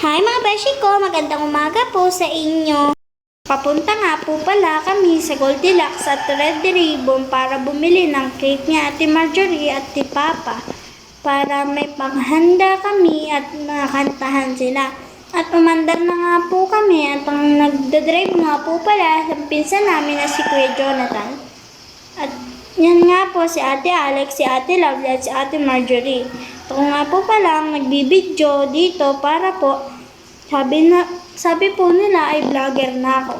Hi mga beshi ko, magandang umaga po sa inyo. Papunta nga po pala kami sa Goldilocks at Red Ribbon para bumili ng cake ni Ate Marjorie at ni Papa. Para may panghanda kami at makantahan sila. At umandar na nga po kami at ang nagdadrive nga po pala sa pinsan namin na si Kuya Jonathan. At yan nga po si Ate Alex, si Ate Lovely at si Ate Marjorie. Ako nga po pala ang nagbibidyo dito para po sabi po nila ay vlogger na ako.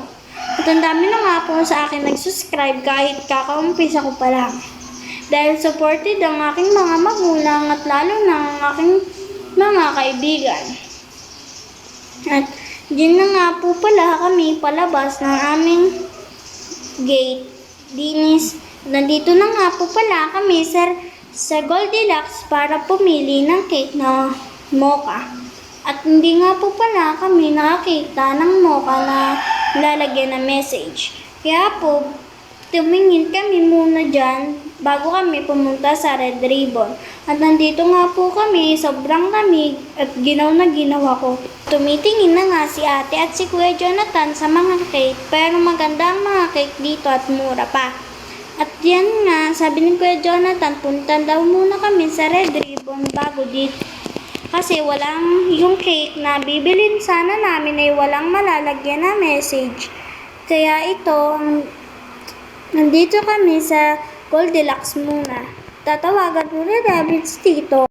At ang dami na nga po sa akin nag-subscribe kahit kakaumpisa ko pa lang. Dahil supported ang aking mga magulang at lalo na ang aking mga kaibigan. At din na nga po pala kami palabas ng aming gate. Nandito na nga po pala kami sa Goldilocks para pumili ng cake na mocha. At hindi nga po pala kami nakakita ng mocha na lalagyan ng message. Kaya po, tumingin kami muna dyan bago kami pumunta sa Red Ribbon. At nandito nga po kami, sobrang lamig at ginaw na ginaw ako. Tumitingin na nga si Ate at si Kuya Jonathan sa mga cake, pero maganda ang mga cake dito at mura pa. At yan nga, sabi ni Kuya Jonathan, punta daw muna kami sa Red Ribbon bago dito. Kasi yung cake na bibilin sana namin ay walang malalagyan na message. Kaya nandito kami sa Goldilocks muna. Tatawagan muna namin si Tito